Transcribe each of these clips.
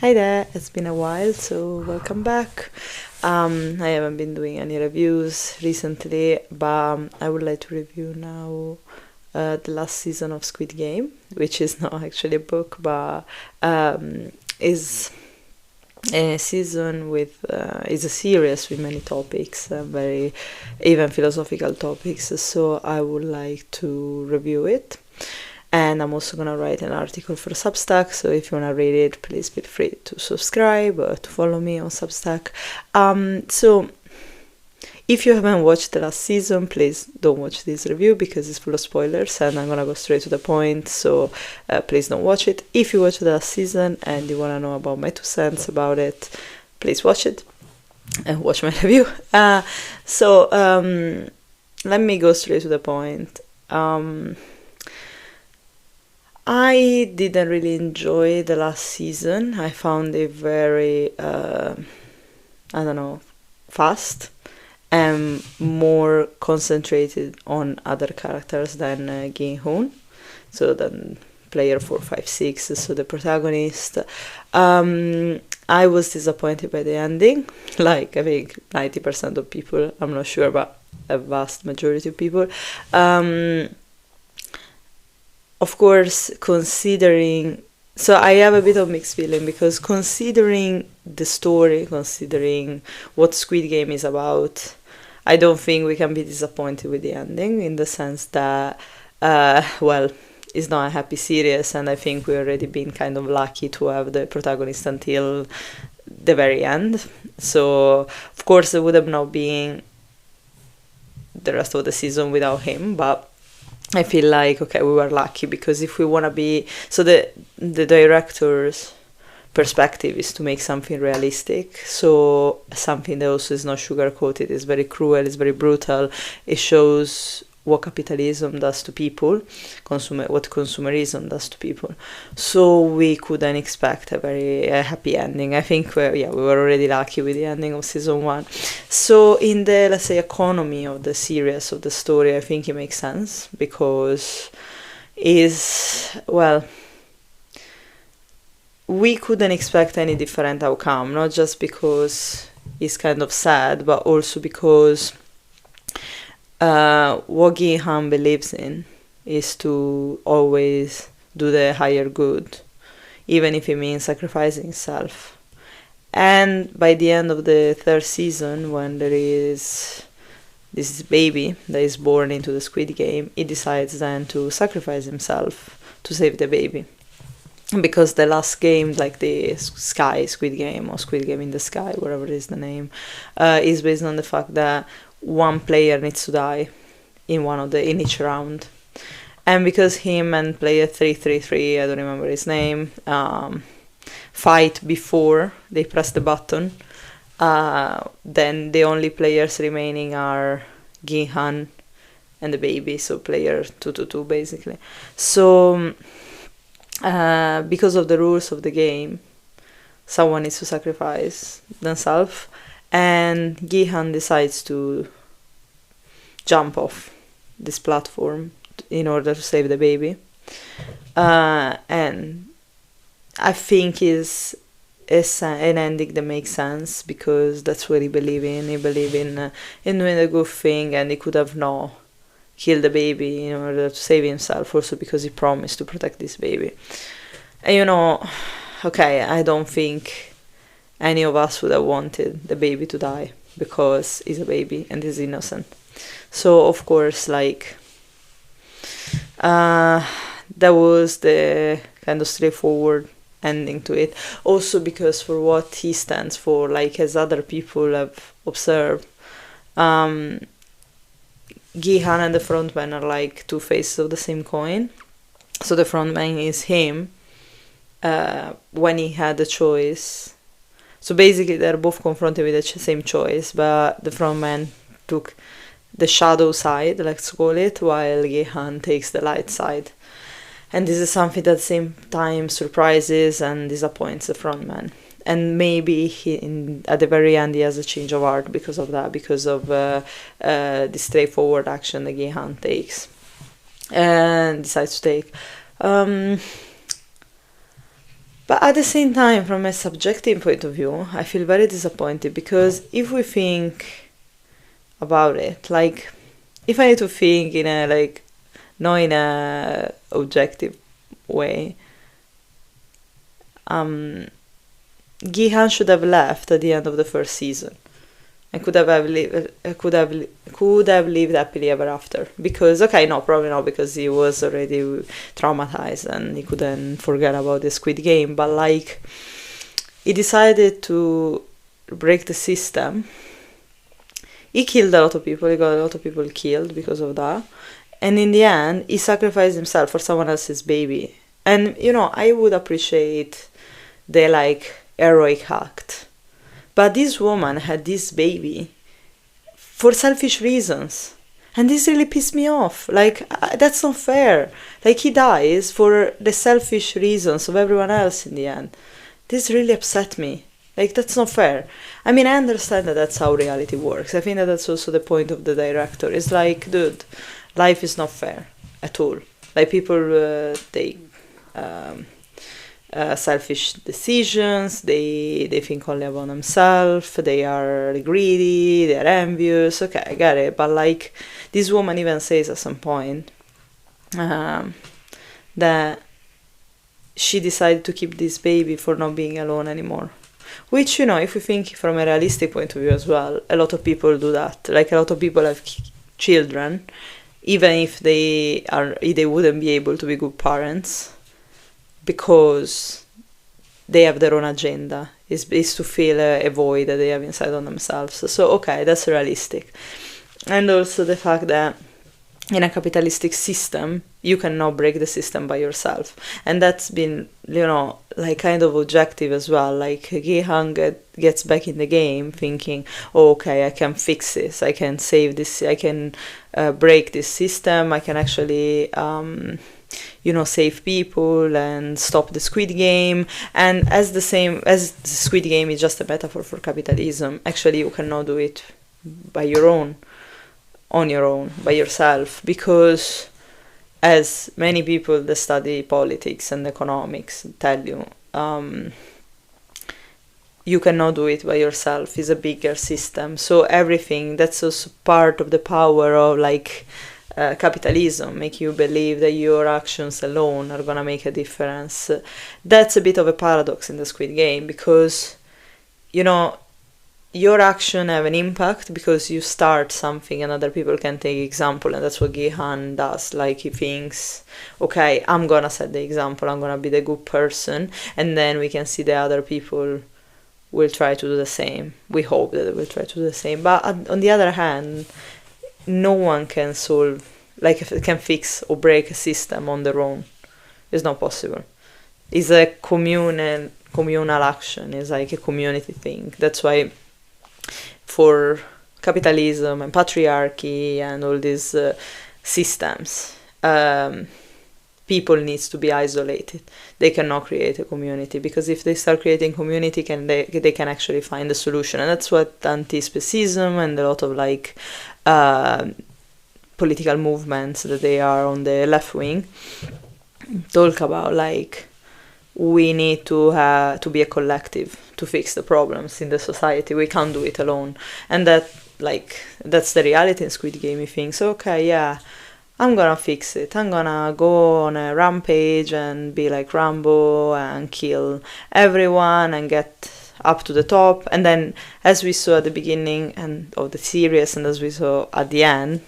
Hi there, it's been a while, so welcome back. I haven't been doing any reviews recently, but I would like to review now the last season of Squid Game, which is not actually a book, but is a season with is a series with many topics, very even philosophical topics. So I would like to review it. And I'm also gonna write an article for Substack, so if you wanna read it, please feel free to subscribe or to follow me on Substack. So if you haven't watched the last season, please don't watch this review because it's full of spoilers and I'm gonna go straight to the point, so please don't watch it. If you watched the last season and you wanna know about my 2 cents about it, please watch it and watch my review. Let me go straight to the point. I didn't really enjoy the last season. I found it very, fast and more concentrated on other characters than Gi-hoon. So then player 456, so the protagonist. I was disappointed by the ending. Like, I think 90% of people, I'm not sure, but a vast majority of people. Of course, so I have a bit of mixed feeling because considering the story, considering what Squid Game is about, I don't think we can be disappointed with the ending in the sense that, it's not a happy series, and I think we've already been kind of lucky to have the protagonist until the very end. So, of course, it would have not been the rest of the season without him, but I feel like, okay, we were lucky because if we want to be... So the director's perspective is to make something realistic. So something that also is not sugar-coated, is very cruel, is very brutal. It shows what capitalism does to people, what consumerism does to people. So we couldn't expect a very happy ending. I think, we were already lucky with the ending of season 1. So in the, let's say, economy of the series, of the story, I think it makes sense because we couldn't expect any different outcome, not just because it's kind of sad, but also because what Gi-han believes in is to always do the higher good, even if it means sacrificing himself. And by the end of the 3rd season, when there is this baby that is born into the Squid Game, he decides then to sacrifice himself to save the baby. Because the last game, like the Squid Game or Squid Game in the Sky, whatever is the name, is based on the fact that one player needs to die in each round. And because him and player 333, I don't remember his name, fight before they press the button, then the only players remaining are Gi-han and the baby, so player 222 basically. So because of the rules of the game, someone needs to sacrifice themselves, and Gi-han decides to jump off this platform in order to save the baby. And I think is an ending that makes sense because that's what he believes in. He believes in doing a good thing, and he could have not killed the baby in order to save himself, also because he promised to protect this baby. And okay, I don't think any of us would have wanted the baby to die because he's a baby and he's innocent. So of course, like, that was the kind of straightforward ending to it. Also because for what he stands for, like as other people have observed, Gi-han and the frontman are like two faces of the same coin. So the frontman is him when he had the choice. So basically they're both confronted with the same choice, but the frontman took the shadow side, let's call it, while Gi-han takes the light side. And this is something that at the same time surprises and disappoints the frontman. And maybe at the very end he has a change of heart because of that, because of the straightforward action that Gi-han takes and decides to take. But at the same time, from a subjective point of view, I feel very disappointed, because if we think about it, like, if I need to think in a, like, not in a objective way, Gihan should have left at the end of the first season, and could have lived happily ever after. Because, okay, no, probably not, because he was already traumatized and he couldn't forget about the Squid Game. But, like, he decided to break the system. He killed a lot of people. He got a lot of people killed because of that. And in the end, he sacrificed himself for someone else's baby. And, you know, I would appreciate the, like, heroic act. But this woman had this baby for selfish reasons. And this really pissed me off. Like, that's not fair. Like, he dies for the selfish reasons of everyone else in the end. This really upset me. Like, that's not fair. I mean, I understand that that's how reality works. I think that that's also the point of the director. It's like, dude, life is not fair at all. Like, people take selfish decisions. They think only about themselves. They are greedy. They are envious. Okay, I get it. But, like, this woman even says at some point that she decided to keep this baby for not being alone anymore. Which, you know, if we think from a realistic point of view as well, a lot of people do that. Like, a lot of people have children, even if they wouldn't be able to be good parents, because they have their own agenda. It's to fill a void that they have inside on themselves. So, okay, that's realistic. And also the fact that in a capitalistic system, you cannot break the system by yourself. And that's been, you know, like, kind of objective as well. Like, Gi-hang gets back in the game thinking, oh, okay, I can fix this. I can save this. I can break this system. I can actually, you know, save people and stop the Squid Game. And as the Squid Game is just a metaphor for capitalism, actually you cannot do it by your own. On your own, by yourself, because as many people that study politics and economics tell you, you cannot do it by yourself. It's a bigger system. So everything, that's also part of the power of, like, capitalism, make you believe that your actions alone are gonna make a difference. That's a bit of a paradox in the Squid Game, because, you know, your action have an impact because you start something and other people can take example, and that's what Gi-han does. Like, he thinks, okay, I'm gonna set the example, I'm gonna be the good person, and then we can see the other people will try to do the same. We hope that they will try to do the same. But on the other hand, no one can can fix or break a system on their own. It's not possible. It's a communal action. It's like a community thing. That's why for capitalism and patriarchy and all these systems, people needs to be isolated. They cannot create a community, because if they start creating community, they can actually find a solution. And that's what anti-specism and a lot of, like, political movements that they are on the left wing talk about. Like, we need to be a collective to fix the problems in the society. We can't do it alone. And that's the reality in Squid Game. You think, so, okay, yeah, I'm gonna fix it. I'm gonna go on a rampage and be like Rambo and kill everyone and get up to the top. And then, as we saw at the beginning of the series, and as we saw at the end,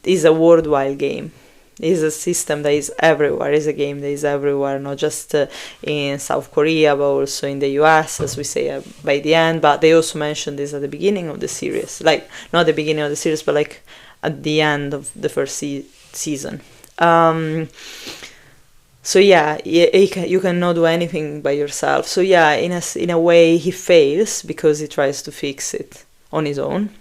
is a worldwide game. It's a system that is everywhere. It's a game that is everywhere, not just in South Korea, but also in the US, as we say by the end. But they also mentioned this at the beginning of the series. Like, not the beginning of the series, but, like, at the end of the first season. So, yeah, you cannot do anything by yourself. So, yeah, in a way, he fails because he tries to fix it on his own.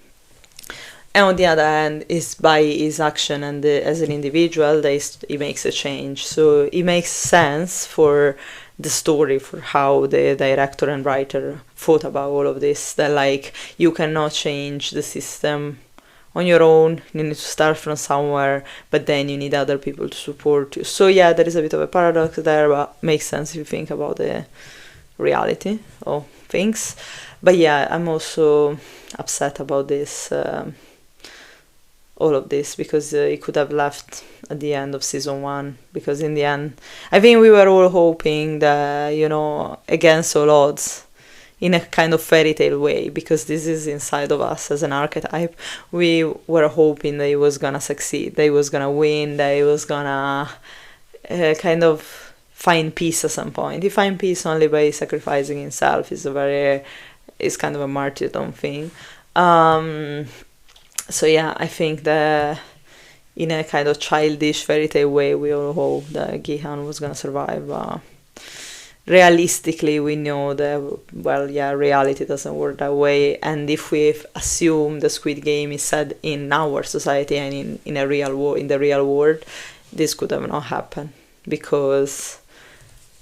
And on the other hand, is by his action and as an individual, he makes a change. So it makes sense for the story, for how the director and writer thought about all of this. That, like, you cannot change the system on your own, you need to start from somewhere, but then you need other people to support you. So yeah, there is a bit of a paradox there, but makes sense if you think about the reality of things. But yeah, I'm also upset about this, all of this, because it could have left at the end of season 1, because in the end, I think we were all hoping that, against all odds, in a kind of fairy tale way, because this is inside of us as an archetype, we were hoping that he was gonna succeed, that he was gonna win, that he was gonna kind of find peace at some point. He find peace only by sacrificing himself. It's kind of a martyrdom thing. So yeah, I think that in a kind of childish fairy tale way, we all hope that Gihan was gonna survive. Realistically, we know that, reality doesn't work that way. And if we assume the Squid Game is set in our society and in the real world, this could have not happened. Because,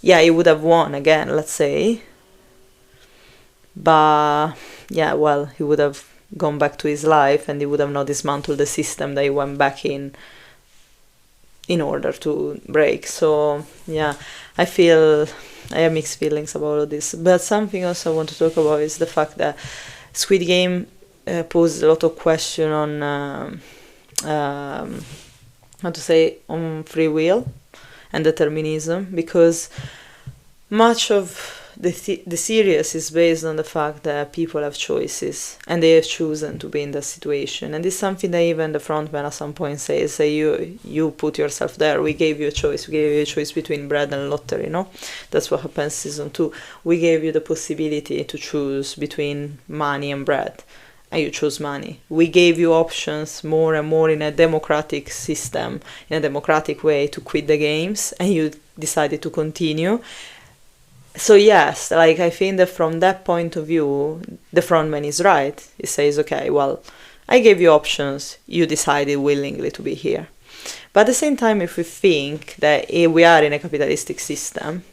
yeah, he would have won again, let's say. But, yeah, well, he would have gone back to his life, and he would have not dismantled the system that he went back in order to break. So yeah, I have mixed feelings about all this. But something else I want to talk about is the fact that Squid Game poses a lot of question on on free will and determinism, because much of the series is based on the fact that people have choices and they have chosen to be in that situation. And it's something that even the frontman at some point says, you put yourself there, we gave you a choice, between bread and lottery, That's what happens season 2. We gave you the possibility to choose between money and bread, and you chose money. We gave you options more and more in a democratic system, in a democratic way, to quit the games, and you decided to continue. So yes, I think that from that point of view, the frontman is right. He says, okay, well, I gave you options, you decided willingly to be here. But at the same time, if we think that we are in a capitalistic system,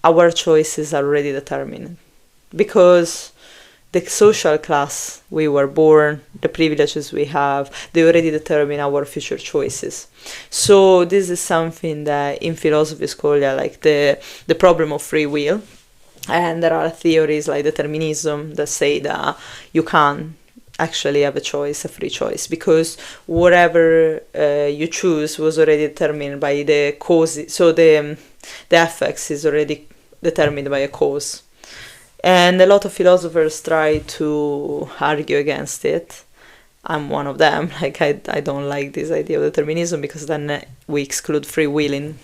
our choices are already determined. Because the social class we were born, the privileges we have, they already determine our future choices. So this is something that in philosophy is called the problem of free will. And there are theories like determinism that say that you can't actually have a free choice, because whatever you choose was already determined by the cause. So the effects is already determined by a cause. And a lot of philosophers try to argue against it. I'm one of them. I don't like this idea of determinism, because then we exclude free will in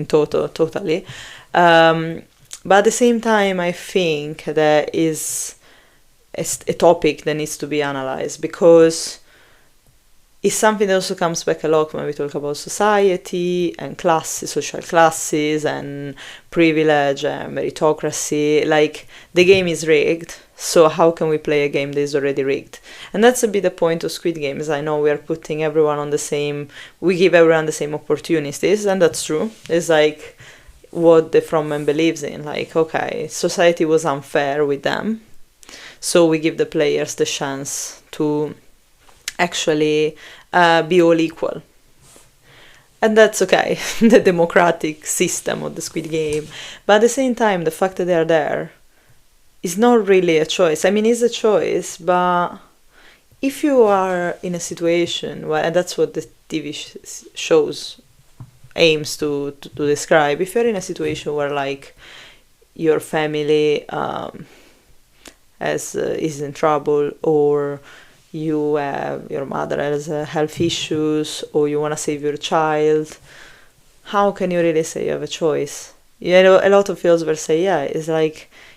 totally. But at the same time, I think that is a topic that needs to be analyzed, because it's something that also comes back a lot when we talk about society and classes, social classes and privilege and meritocracy. The game is rigged, so how can we play a game that is already rigged? And that's a bit the point of Squid Games. I know we are putting everyone on we give everyone the same opportunities, and that's true. It's what the frontman believes in. Okay, society was unfair with them, so we give the players the chance to actually be all equal. And that's okay, the democratic system of the Squid Game. But at the same time, the fact that they are there is not really a choice. I mean, it's a choice, but if you are in a situation where, and that's what the TV shows aims to describe, if you're in a situation where your family is in trouble, or your mother has health issues, or you want to save your child, how can you really say you have a choice? A lot of philosophers say, yeah, it's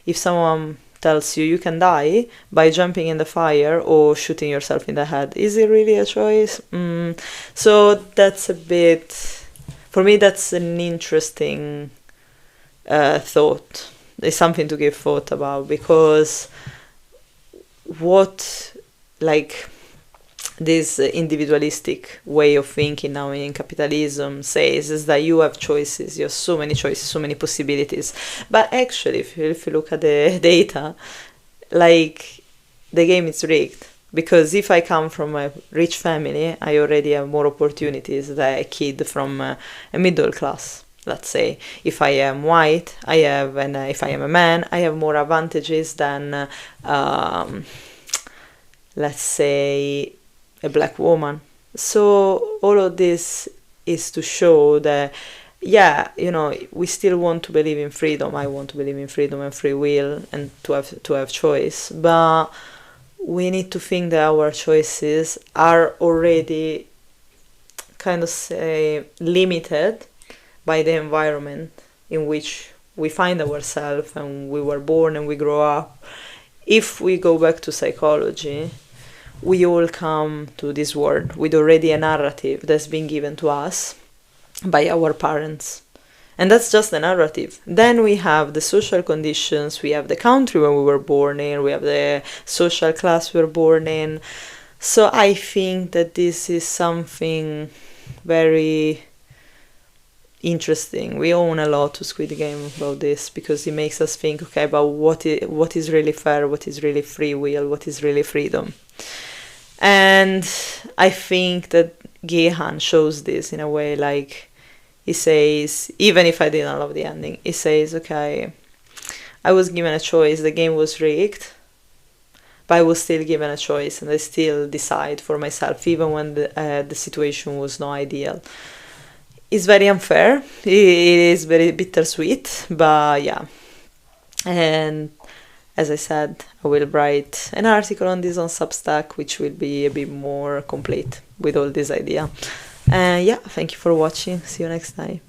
if someone tells you can die by jumping in the fire or shooting yourself in the head, is it really a choice? So that's for me, that's an interesting thought. It's something to give thought about, because what this individualistic way of thinking now in capitalism says is that you have choices, you have so many choices, so many possibilities. But actually, if you look at the data, the game is rigged, because if I come from a rich family, I already have more opportunities than a kid from a middle class. Let's say if I am white, I have, and if I am a man, I have more advantages than, let's say, a black woman. So all of this is to show that, yeah, you know, we still want to believe in freedom. I want to believe in freedom and free will and to have choice, but we need to think that our choices are already kind of say limited by the environment in which we find ourselves and we were born and we grow up. If we go back to psychology, we all come to this world with already a narrative that's been given to us by our parents. And that's just a narrative. Then we have the social conditions, we have the country where we were born in, we have the social class we were born in. So I think that this is something very interesting. We own a lot to Squid Game about this, because it makes us think, okay, about what is really fair, what is really free will, what is really freedom. And I think that Gehan shows this in a way, like, he says, even if I didn't love the ending, he says, okay, I was given a choice, the game was rigged, but I was still given a choice, and I still decide for myself, even when the situation was not ideal. It's very unfair, it is very bittersweet, but yeah. And as I said, I will write an article on this on Substack, which will be a bit more complete with all this idea. And yeah, thank you for watching. See you next time.